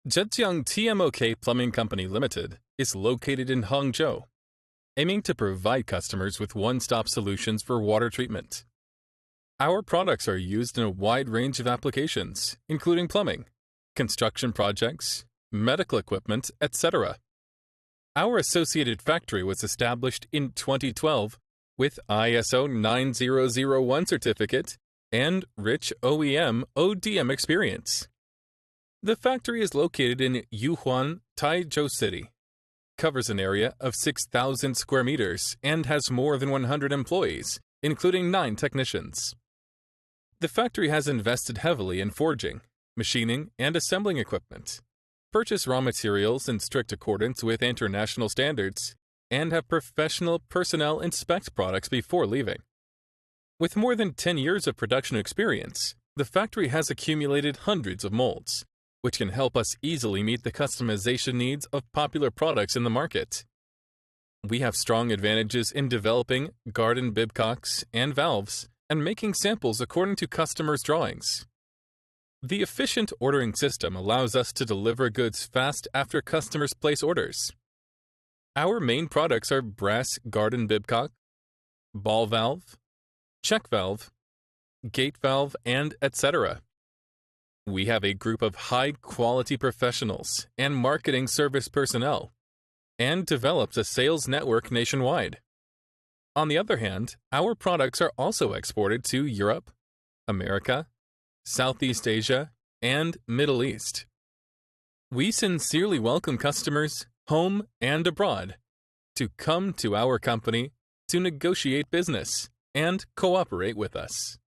Zhejiang TMOK Plumbing Company Limited is located in Hangzhou, aiming to provide customers with one-stop solutions for water treatment. Our products are used in a wide range of applications, including plumbing, construction projects, medical equipment, etc. Our associated factory was established in 2012 with ISO 9001 certificate and rich OEM ODM experience. The factory is located in Yuhuan, Taizhou City, covers an area of 6,000 square meters, and has more than 100 employees, including 9 technicians. The factory has invested heavily in forging, machining, and assembling equipment, purchase raw materials in strict accordance with international standards, and have professional personnel inspect products before leaving. With more than 10 years of production experience, the factory has accumulated hundreds of molds, which can help us easily meet the customization needs of popular products in the market. We have strong advantages in developing garden bibcocks and valves and making samples according to customers' drawings. The efficient ordering system allows us to deliver goods fast after customers place orders. Our main products are brass garden bibcock, ball valve, check valve, gate valve, and etc. We have a group of high-quality professionals and marketing service personnel, and developed a sales network nationwide. On the other hand, our products are also exported to Europe, America, Southeast Asia, and Middle East. We sincerely welcome customers, home and abroad, to come to our company to negotiate business and cooperate with us.